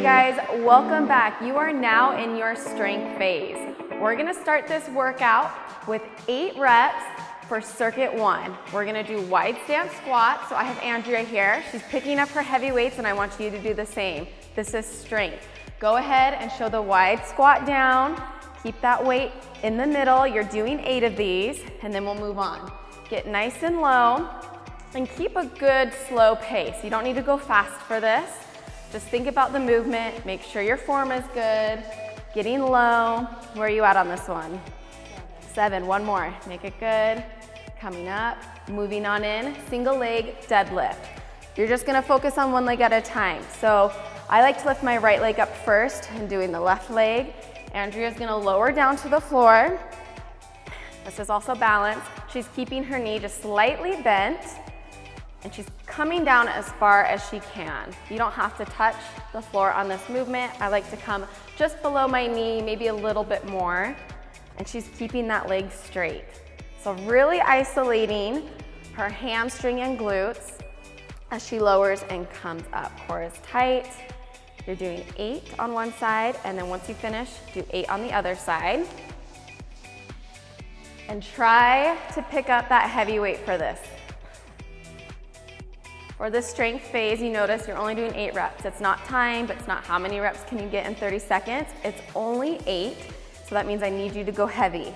guys, welcome back. You are now in your strength phase. We're gonna start this workout with 8 reps for circuit 1. We're gonna do wide stance squats. So I have Andrea here. She's picking up her heavy weights and I want you to do the same. This is strength. Go ahead and show the wide squat down. Keep that weight in the middle. You're doing 8 of these and then we'll move on. Get nice and low and keep a good slow pace. You don't need to go fast for this. Just think about the movement. Make sure your form is good. Getting low. Where are you at on this one? 7. One more. Make it good. Coming up. Moving on in. Single leg deadlift. You're just gonna focus on one leg at a time. So I like to lift my right leg up first and doing the left leg. Andrea's gonna lower down to the floor. This is also balance. She's keeping her knee just slightly bent and she's coming down as far as she can. You don't have to touch the floor on this movement. I like to come just below my knee, maybe a little bit more, and she's keeping that leg straight. So really isolating her hamstring and glutes as she lowers and comes up. Core is tight. You're doing 8 on one side, and then once you finish, do 8 on the other side. And try to pick up that heavy weight for this. For the strength phase, you notice you're only doing 8 reps. It's not timed, it's not how many reps can you get in 30 seconds. It's only 8, so that means I need you to go heavy.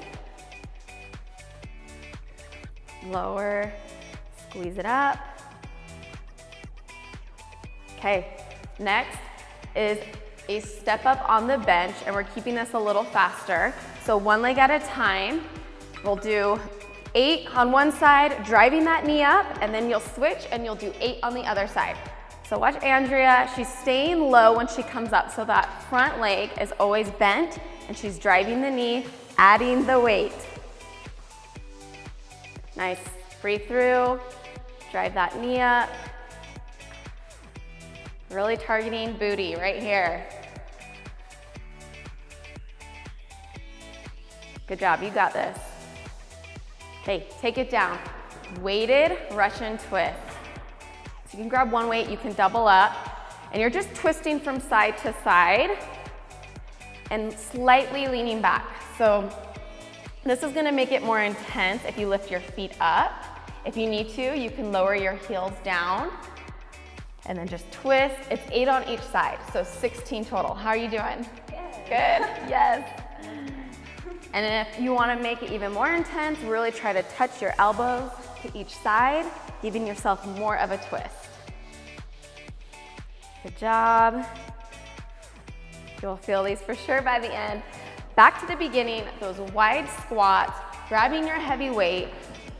Lower, squeeze it up. Okay, next is a step up on the bench, and we're keeping this a little faster. So one leg at a time. We'll do 8 on one side, driving that knee up, and then you'll switch and you'll do 8 on the other side. So watch Andrea, she's staying low when she comes up, so that front leg is always bent, and she's driving the knee, adding the weight. Nice, breathe through, drive that knee up. Really targeting booty right here. Good job, you got this. Okay, take it down. Weighted Russian twist. So you can grab one weight, you can double up, and you're just twisting from side to side and slightly leaning back. So this is gonna make it more intense if you lift your feet up. If you need to, you can lower your heels down and then just twist. It's 8 on each side, so 16 total. How are you doing? Good, yes. And if you want to make it even more intense, really try to touch your elbows to each side, giving yourself more of a twist. Good job. You'll feel these for sure by the end. Back to the beginning, those wide squats, grabbing your heavy weight,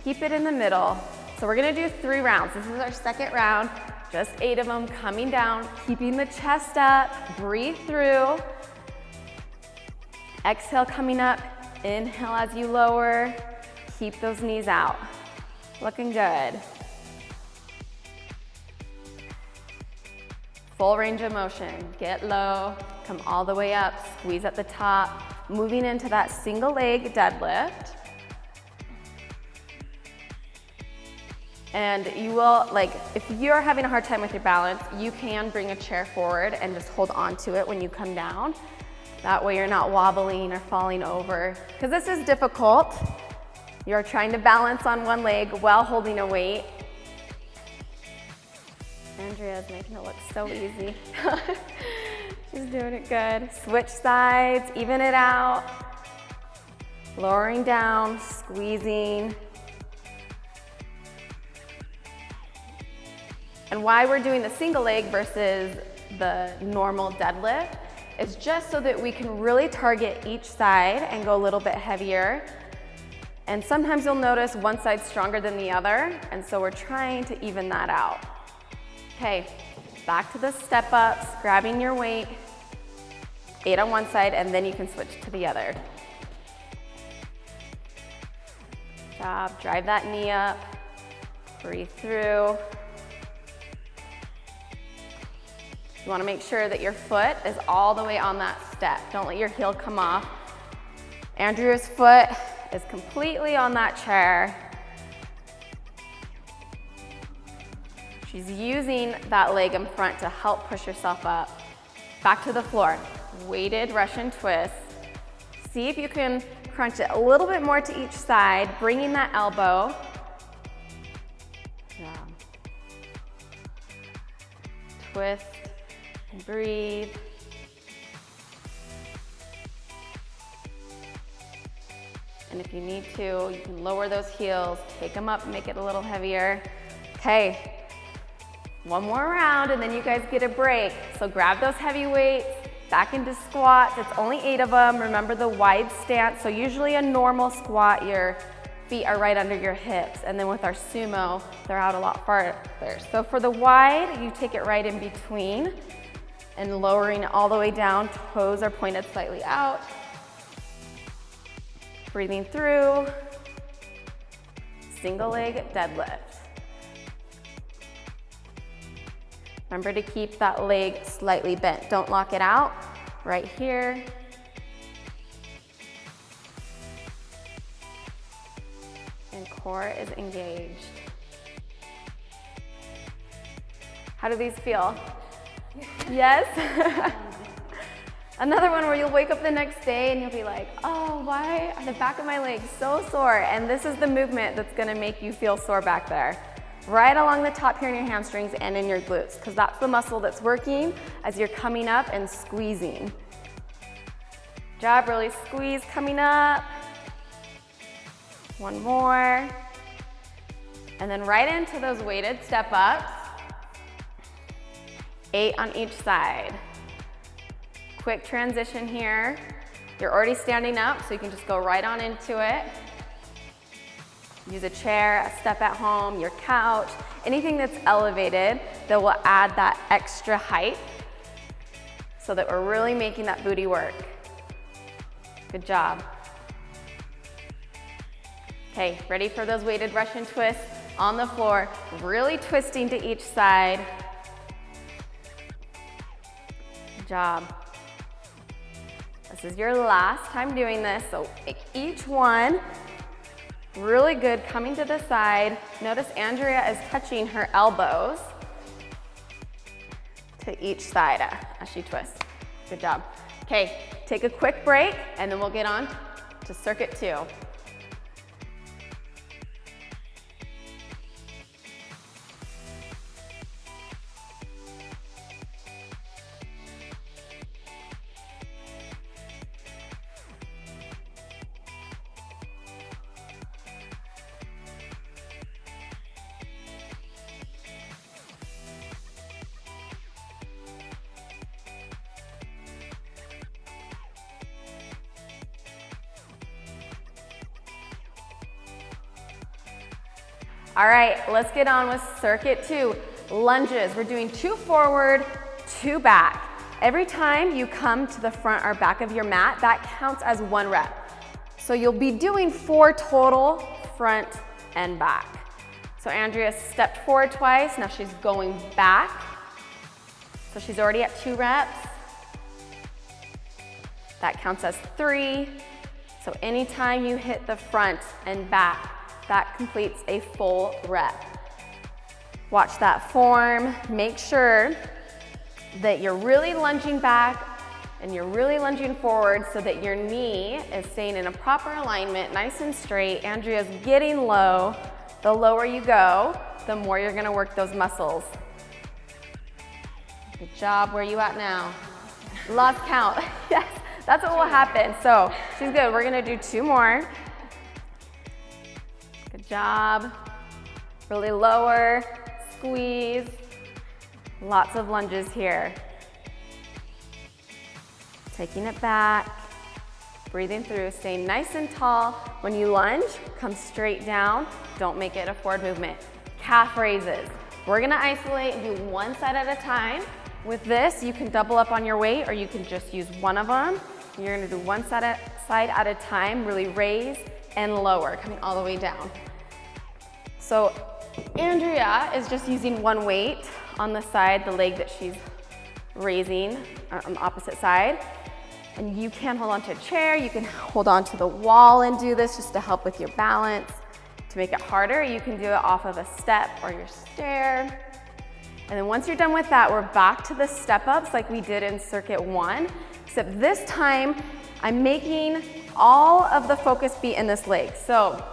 keep it in the middle. So we're gonna do 3 rounds. This is our second round, just 8 of them, coming down, keeping the chest up, breathe through. Exhale, coming up. Inhale as you lower. Keep those knees out. Looking good. Full range of motion. Get low, come all the way up, squeeze at the top. Moving into that single leg deadlift. And you will, if you're having a hard time with your balance, you can bring a chair forward and just hold on to it when you come down. That way you're not wobbling or falling over, because this is difficult. You're trying to balance on one leg while holding a weight. Andrea's making it look so easy. She's doing it good. Switch sides, even it out. Lowering down, squeezing. And why we're doing the single leg versus the normal deadlift is just so that we can really target each side and go a little bit heavier. And sometimes you'll notice one side's stronger than the other, and so we're trying to even that out. Okay, back to the step ups, grabbing your weight, 8 on one side, and then you can switch to the other. Good job, drive that knee up, breathe through. You want to make sure that your foot is all the way on that step. Don't let your heel come off. Andrea's foot is completely on that chair. She's using that leg in front to help push herself up. Back to the floor. Weighted Russian twist. See if you can crunch it a little bit more to each side, bringing that elbow. Yeah. Twist and breathe. And if you need to, you can lower those heels, take them up, make it a little heavier. Okay, one more round and then you guys get a break. So grab those heavy weights, back into squats. It's only 8 of them. Remember the wide stance. So usually a normal squat, your feet are right under your hips. And then with our sumo, they're out a lot farther. So for the wide, you take it right in between and lowering it all the way down. Toes are pointed slightly out. Breathing through. Single leg deadlift. Remember to keep that leg slightly bent. Don't lock it out. Right here. And core is engaged. How do these feel? Yes? Another one where you'll wake up the next day and you'll be like, oh, why are the back of my legs so sore? And this is the movement that's gonna make you feel sore back there. Right along the top here in your hamstrings and in your glutes, because that's the muscle that's working as you're coming up and squeezing. Job, really squeeze coming up. One more. And then right into those weighted step ups. 8 on each side. Quick transition here. You're already standing up, so you can just go right on into it. Use a chair, a step at home, your couch, anything that's elevated that will add that extra height so that we're really making that booty work. Good job. Okay, ready for those weighted Russian twists on the floor, really twisting to each side. Good job. This is your last time doing this, so pick each one. Really good, coming to the side. Notice Andrea is touching her elbows to each side as she twists. Good job. Okay, take a quick break and then we'll get on to circuit 2. All right, let's get on with circuit 2. Lunges. We're doing 2 forward, 2 back. Every time you come to the front or back of your mat, that counts as 1 rep. So you'll be doing 4 total, front and back. So Andrea stepped forward twice, now she's going back. So she's already at 2 reps. That counts as 3. So anytime you hit the front and back, that completes a full rep. Watch that form. Make sure that you're really lunging back and you're really lunging forward so that your knee is staying in a proper alignment, nice and straight. Andrea's getting low. The lower you go, the more you're gonna work those muscles. Good job. Where are you at now? Lost count. Yes, that's what will happen. So she's good. We're gonna do 2 more. Good job. Really lower, squeeze. Lots of lunges here. Taking it back, breathing through, staying nice and tall. When you lunge, come straight down. Don't make it a forward movement. Calf raises. We're gonna isolate and do 1 side at a time. With this, you can double up on your weight or you can just use one of them. You're gonna do 1 side at a time, really raise and lower, coming all the way down. So Andrea is just using 1 weight on the side, the leg that she's raising on the opposite side. And you can hold on to a chair, you can hold on to the wall and do this just to help with your balance. To make it harder, you can do it off of a step or your stair. And then once you're done with that, we're back to the step-ups like we did in circuit 1, except this time I'm making all of the focus be in this leg. So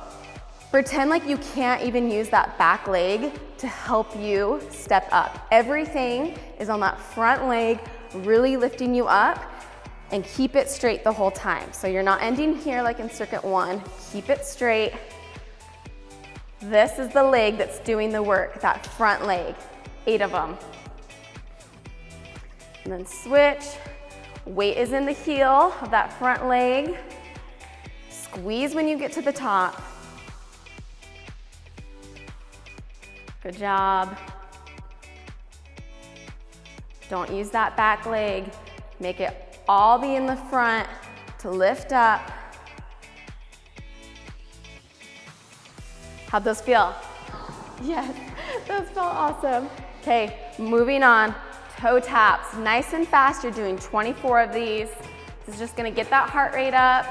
pretend like you can't even use that back leg to help you step up. Everything is on that front leg, really lifting you up, and keep it straight the whole time. So you're not ending here like in circuit 1, keep it straight. This is the leg that's doing the work, that front leg, 8 of them. And then switch, weight is in the heel of that front leg. Squeeze when you get to the top. Good job. Don't use that back leg. Make it all be in the front to lift up. How'd those feel? Yes, those felt awesome. Okay, moving on. Toe taps, nice and fast. You're doing 24 of these. This is just gonna get that heart rate up.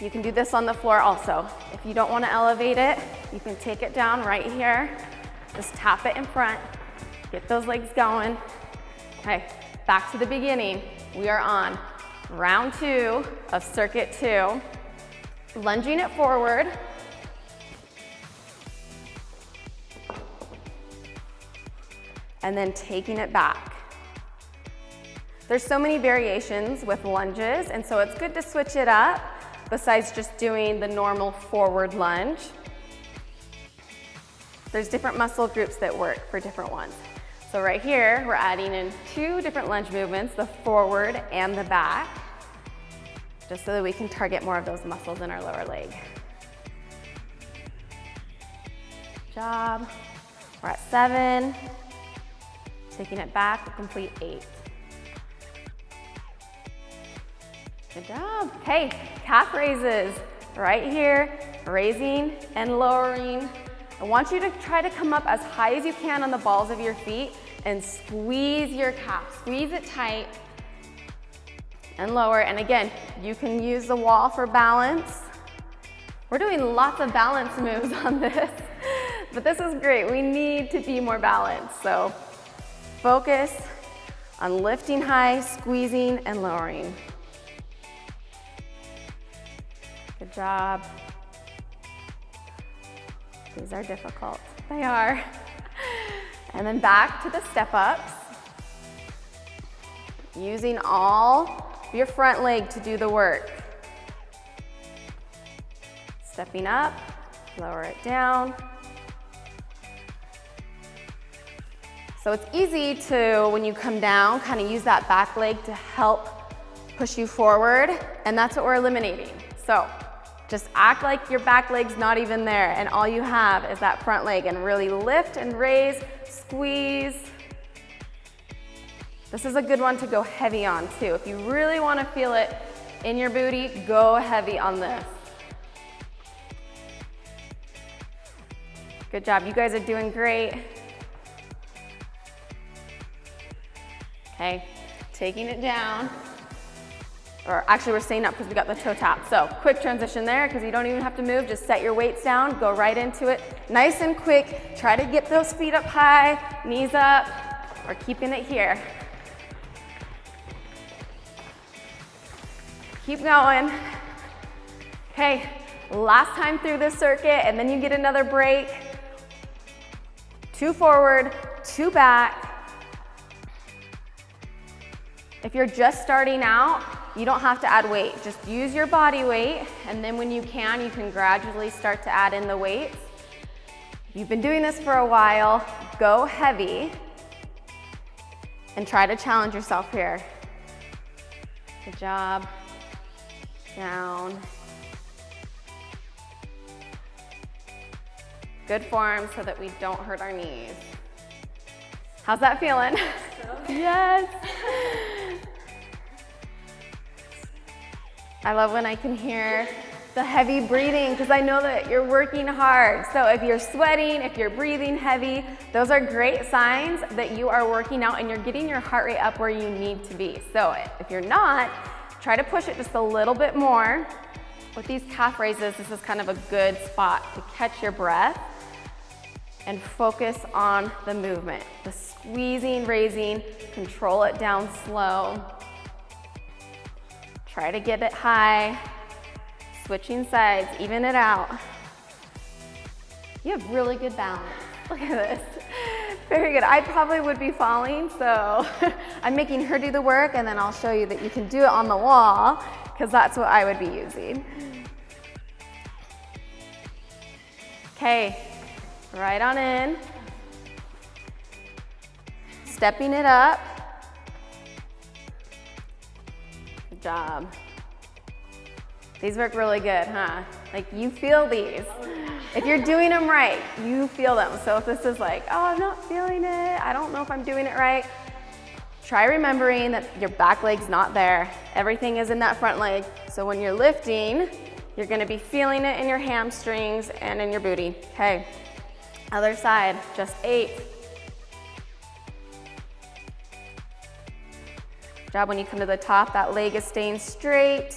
You can do this on the floor also. If you don't wanna elevate it, you can take it down right here. Just tap it in front. Get those legs going. Okay, back to the beginning. We are on round 2 of circuit 2. Lunging it forward. And then taking it back. There's so many variations with lunges, and so it's good to switch it up besides just doing the normal forward lunge. There's different muscle groups that work for different ones. So right here, we're adding in 2 different lunge movements, the forward and the back, just so that we can target more of those muscles in our lower leg. Good job. We're at 7. Taking it back, we'll complete 8. Good job. Okay, calf raises. Right here, raising and lowering. I want you to try to come up as high as you can on the balls of your feet and squeeze your calf. Squeeze it tight and lower. And again, you can use the wall for balance. We're doing lots of balance moves on this, but this is great. We need to be more balanced. So focus on lifting high, squeezing, and lowering. Good job. These are difficult. They are. And then back to the step-ups. Using all your front leg to do the work. Stepping up, lower it down. So it's easy to, when you come down, kind of use that back leg to help push you forward, and that's what we're eliminating. So just act like your back leg's not even there, and all you have is that front leg, and really lift and raise, squeeze. This is a good one to go heavy on too. If you really want to feel it in your booty, go heavy on this. Good job, you guys are doing great. Okay, taking it down. Or actually we're staying up because we got the toe tap. So quick transition there because you don't even have to move, just set your weights down, go right into it. Nice and quick, try to get those feet up high, knees up, or keeping it here. Keep going. Okay, last time through this circuit, and then you get another break. 2 forward, 2 back. If you're just starting out, you don't have to add weight. Just use your body weight, and then when you can gradually start to add in the weights. If you've been doing this for a while, go heavy and try to challenge yourself here. Good job. Down. Good form so that we don't hurt our knees. How's that feeling? Yes. I love when I can hear the heavy breathing because I know that you're working hard. So if you're sweating, if you're breathing heavy, those are great signs that you are working out and you're getting your heart rate up where you need to be. So if you're not, try to push it just a little bit more. With these calf raises, this is kind of a good spot to catch your breath and focus on the movement. The squeezing, raising, control it down slow. Try to get it high, switching sides, even it out. You have really good balance. Look at this. Very good. I probably would be falling, so I'm making her do the work, and then I'll show you that you can do it on the wall, because that's what I would be using. Okay, right on in. Stepping it up. Good job. These work really good, huh? Like, you feel these. If you're doing them right, you feel them. So if this is like, oh, I'm not feeling it, I don't know if I'm doing it right, try remembering that your back leg's not there. Everything is in that front leg. So when you're lifting, you're gonna be feeling it in your hamstrings and in your booty. Okay, other side, just 8. Good job. When you come to the top, that leg is staying straight.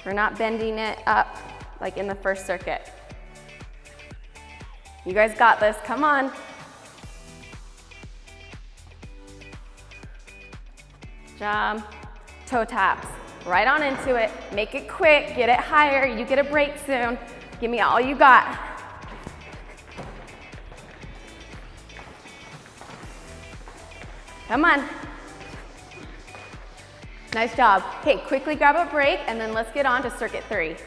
We're not bending it up like in the first circuit. You guys got this, come on. Good job. Toe taps, right on into it. Make it quick, get it higher. You get a break soon. Give me all you got. Come on. Nice job. Okay, quickly grab a break, and then let's get on to circuit 3.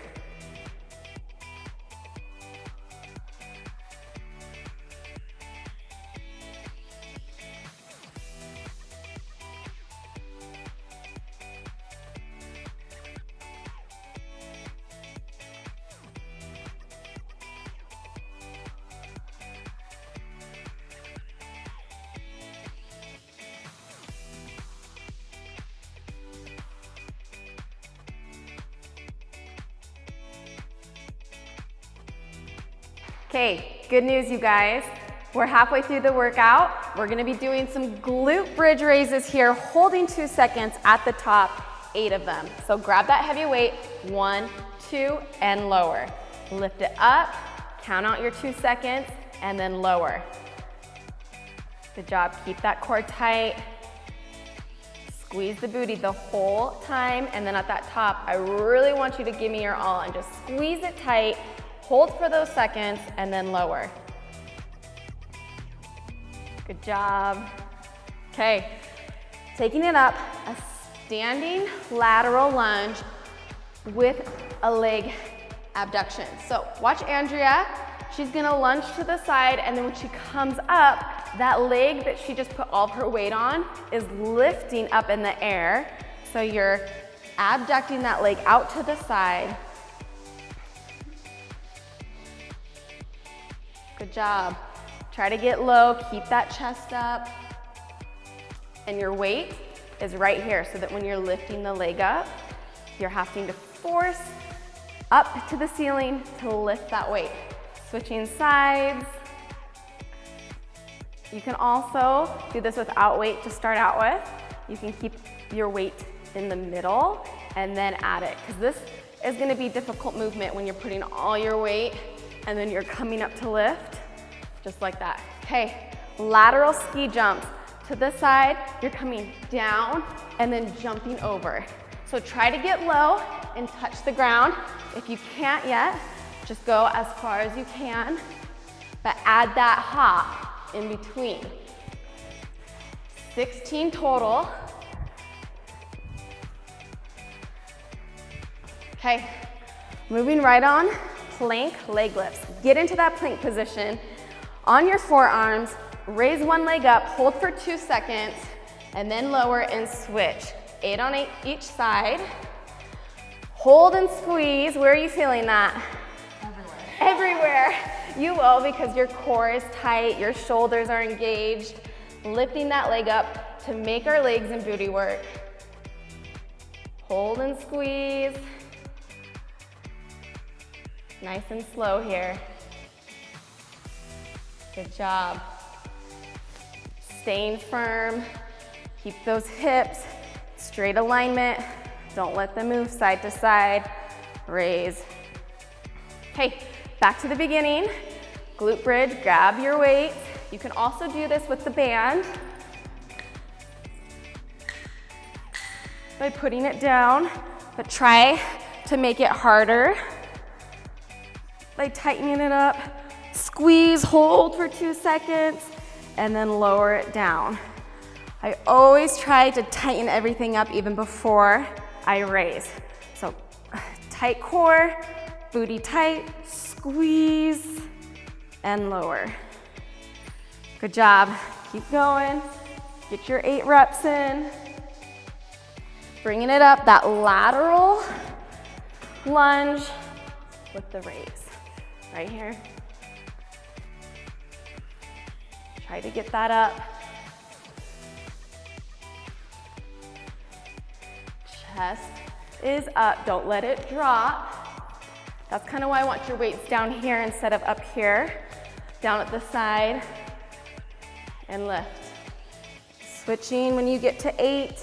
Okay, good news, you guys. We're halfway through the workout. We're gonna be doing some glute bridge raises here, holding 2 seconds at the top, 8 of them. So grab that heavy weight, 1, 2, and lower. Lift it up, count out your 2 seconds, and then lower. Good job, keep that core tight. Squeeze the booty the whole time, and then at that top, I really want you to give me your all and just squeeze it tight. Hold for those seconds, and then lower. Good job. Okay, taking it up, a standing lateral lunge with a leg abduction. So watch Andrea. She's gonna lunge to the side, and then when she comes up, that leg that she just put all of her weight on is lifting up in the air. So you're abducting that leg out to the side. Good job. Try to get low, keep that chest up. And your weight is right here so that when you're lifting the leg up, you're having to force up to the ceiling to lift that weight. Switching sides. You can also do this without weight to start out with. You can keep your weight in the middle and then add it, because this is gonna be difficult movement when you're putting all your weight and then you're coming up to lift, just like that. Okay, lateral ski jumps. To the side, you're coming down and then jumping over. So try to get low and touch the ground. If you can't yet, just go as far as you can, but add that hop in between. 16 total. Okay, moving right on. Plank leg lifts. Get into that plank position. On your forearms, raise one leg up, hold for 2 seconds, and then lower and switch. 8 on each side. Hold and squeeze. Where are you feeling that? Everywhere. You will, because your core is tight, your shoulders are engaged. Lifting that leg up to make our legs and booty work. Hold and squeeze. Nice and slow here. Good job. Staying firm. Keep those hips, straight alignment. Don't let them move side to side. Raise. Okay, back to the beginning. Glute bridge, grab your weight. You can also do this with the band by putting it down, but try to make it harder by tightening it up. Squeeze, hold for 2 seconds, and then lower it down. I always try to tighten everything up even before I raise. So tight core, booty tight, squeeze, and lower. Good job. Keep going. Get your 8 reps in. Bringing it up, that lateral lunge with the raise. Right here. Try to get that up. Chest is up, don't let it drop. That's kind of why I want your weights down here instead of up here. Down at the side, and lift. Switching when you get to 8.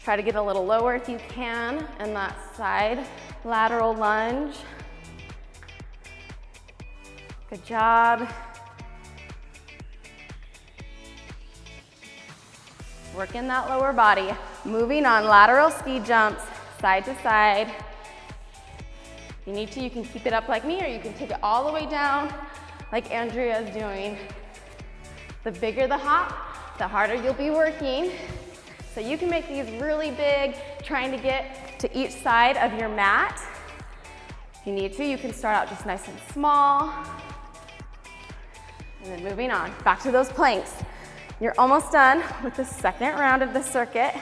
Try to get a little lower if you can, and that side lateral lunge. Good job. Working that lower body. Moving on, lateral ski jumps, side to side. If you need to, you can keep it up like me, or you can take it all the way down like Andrea is doing. The bigger the hop, the harder you'll be working. So you can make these really big, trying to get to each side of your mat. If you need to, you can start out just nice and small. And then moving on, back to those planks. You're almost done with the second round of the circuit.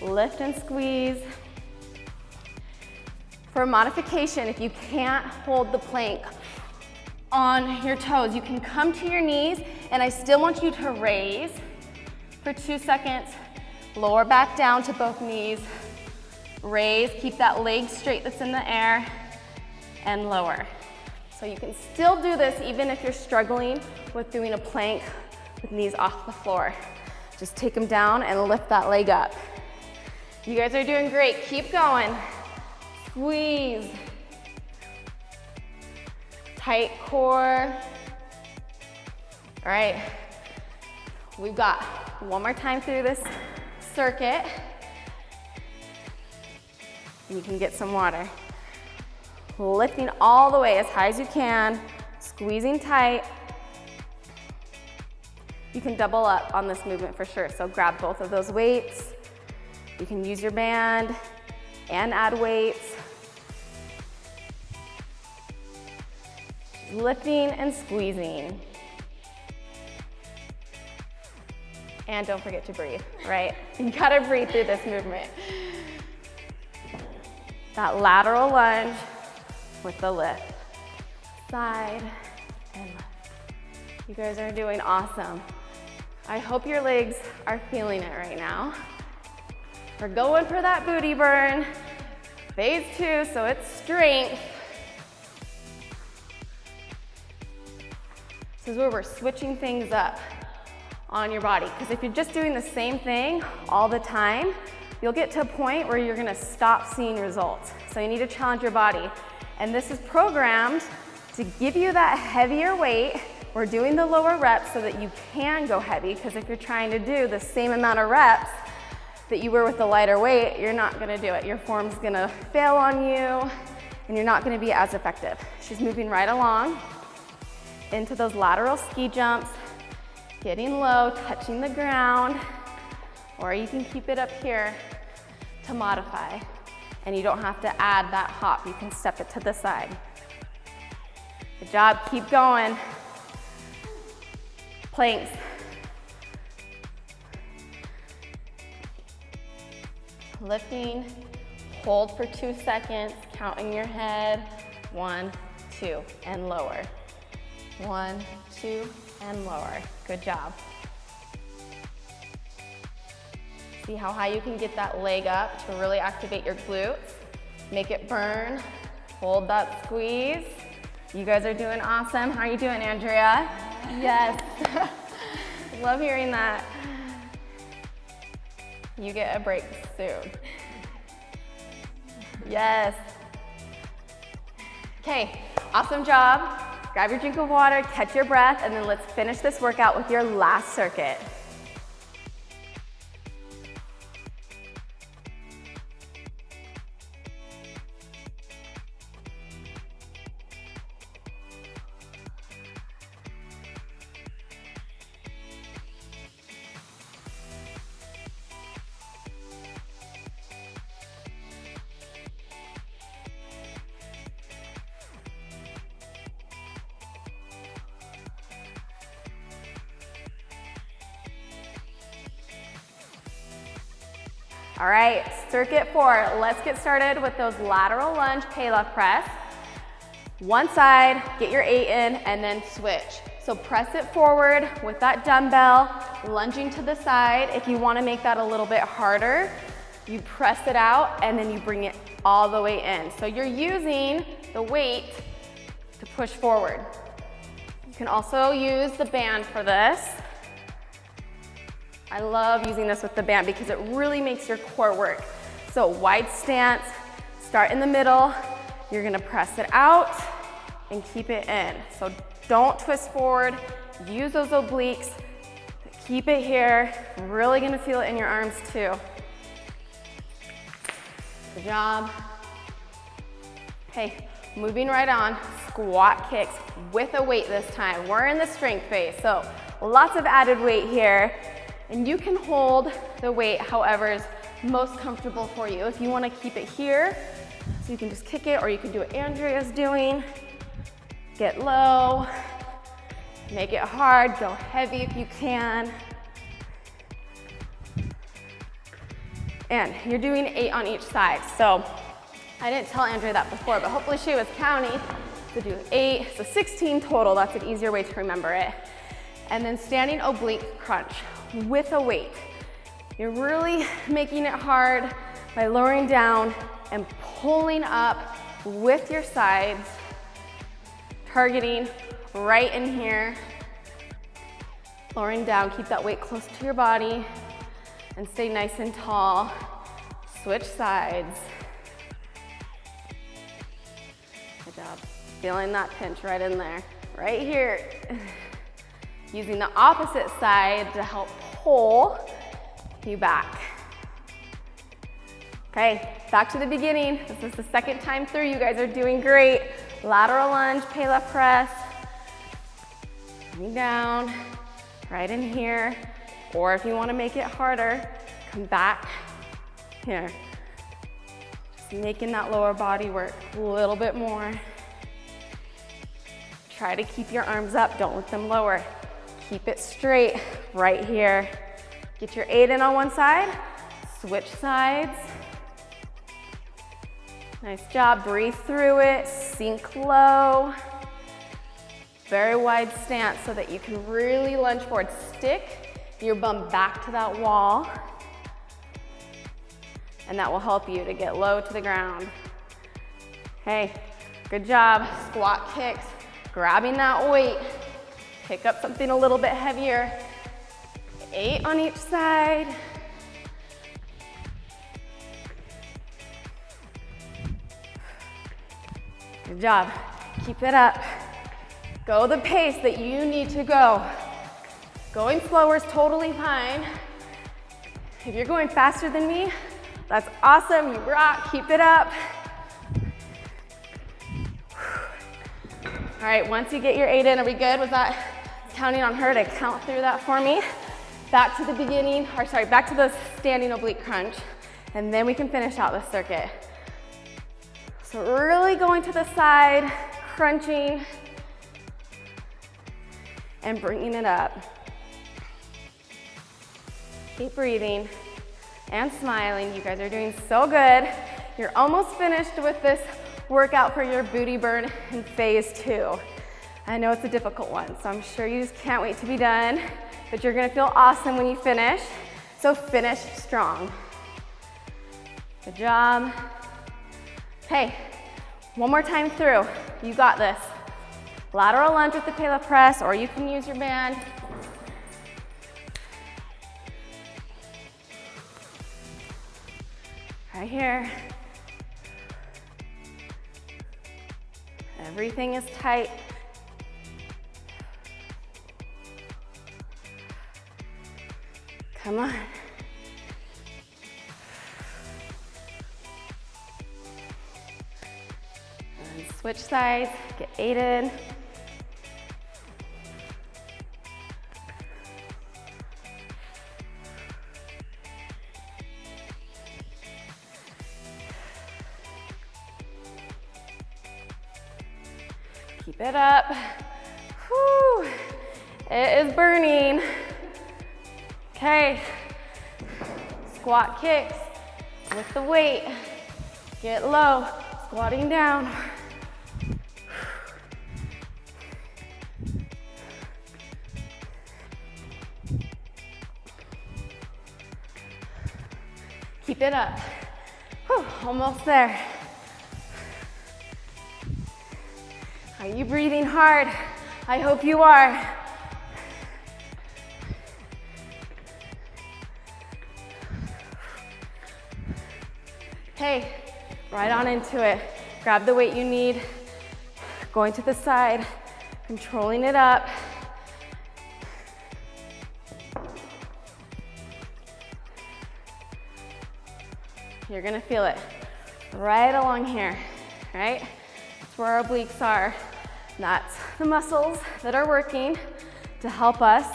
Lift and squeeze. For a modification, if you can't hold the plank on your toes, you can come to your knees, and I still want you to raise for 2 seconds. Lower back down to both knees. Raise, keep that leg straight that's in the air, and lower. So you can still do this even if you're struggling with doing a plank with knees off the floor. Just take them down and lift that leg up. You guys are doing great. Keep going. Squeeze. Tight core. All right. We've got one more time through this circuit. You can get some water. Lifting all the way as high as you can, squeezing tight. You can double up on this movement for sure, so grab both of those weights. You can use your band and add weights. Lifting and squeezing. And don't forget to breathe, right? You gotta breathe through this movement. That lateral lunge with the lift. Side and left. You guys are doing awesome. I hope your legs are feeling it right now. We're going for that booty burn. Phase 2, so it's strength. This is where we're switching things up on your body. Because if you're just doing the same thing all the time, you'll get to a point where you're gonna stop seeing results. So you need to challenge your body. And this is programmed to give you that heavier weight. We're doing the lower reps so that you can go heavy, because if you're trying to do the same amount of reps that you were with the lighter weight, you're not gonna do it. Your form's gonna fail on you, and you're not gonna be as effective. She's moving right along into those lateral ski jumps, getting low, touching the ground, or you can keep it up here to modify. And you don't have to add that hop. You can step it to the side. Good job, keep going. Planks. Lifting, hold for 2 seconds, count in your head. 1, 2, and lower. 1, 2, and lower. Good job. See how high you can get that leg up to really activate your glutes. Make it burn. Hold that squeeze. You guys are doing awesome. How are you doing, Andrea? Yes. Love hearing that. You get a break soon. Yes. Okay, Awesome job. Grab your drink of water, catch your breath, and then let's finish this workout with your last circuit. All right, circuit 4. Let's get started with those lateral lunge Pallof press. One side, get your 8 in, and then switch. So press it forward with that dumbbell, lunging to the side. If you want to make that a little bit harder, you press it out and then you bring it all the way in. So you're using the weight to push forward. You can also use the band for this. I love using this with the band because it really makes your core work. So wide stance, start in the middle. You're gonna press it out and keep it in. So don't twist forward. Use those obliques. Keep it here. Really gonna feel it in your arms too. Good job. Okay, moving right on. Squat kicks with a weight this time. We're in the strength phase, so lots of added weight here. And you can hold the weight however is most comfortable for you. If you want to keep it here, so you can just kick it, or you can do what Andrea's doing. Get low, make it hard, go heavy if you can. And you're doing 8 on each side. So I didn't tell Andrea that before, but hopefully she was counting to do 8, so 16 total. That's an easier way to remember it. And then standing oblique crunch with a weight. You're really making it hard by lowering down and pulling up with your sides, targeting right in here. Lowering down, keep that weight close to your body and stay nice and tall. Switch sides. Good job. Feeling that pinch right in there, right here. Using the opposite side to help pull you back. Okay, back to the beginning. This is the second time through. You guys are doing great. Lateral lunge, Pallof press. Coming down, right in here. Or if you want to make it harder, come back here. Just making that lower body work a little bit more. Try to keep your arms up, don't let them lower. Keep it straight right here. Get your 8 in on one side, switch sides. Nice job, breathe through it, sink low. Very wide stance so that you can really lunge forward. Stick your bum back to that wall, and that will help you to get low to the ground. Hey, good job. Squat kicks, grabbing that weight. Pick up something a little bit heavier. 8 on each side. Good job. Keep it up. Go the pace that you need to go. Going slower is totally fine. If you're going faster than me, that's awesome. You rock. Keep it up. All right, once you get your 8 in, are we good? Was that counting on her to count through that for me? Back to the beginning, or sorry, back to the standing oblique crunch, and then we can finish out this circuit. So really going to the side, crunching, and bringing it up. Keep breathing and smiling. You guys are doing so good. You're almost finished with this workout for your booty burn in phase 2. I know it's a difficult one, so I'm sure you just can't wait to be done, but you're gonna feel awesome when you finish. So finish strong. Good job. Okay, one more time through. You got this. Lateral lunge with the Pallof press, or you can use your band. Right here. Everything is tight. Come on. And switch sides, get 8 in. Keep it up. Whew. It is burning. Okay. Squat kicks with the weight. Get low, squatting down. Keep it up. Whew, almost there. Are you breathing hard? I hope you are. Okay, right on into it. Grab the weight you need. Going to the side, controlling it up. You're gonna feel it right along here, right? That's where our obliques are. That's the muscles that are working to help us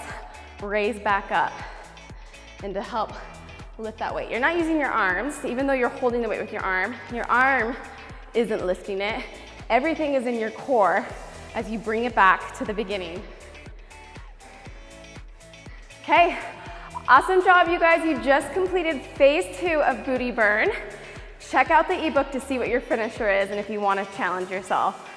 raise back up and to help lift that weight. You're not using your arms, even though you're holding the weight with your arm isn't lifting it. Everything is in your core as you bring it back to the beginning. Okay, awesome job, you guys. You just completed phase 2 of Booty Burn. Check out the ebook to see what your finisher is and if you want to challenge yourself.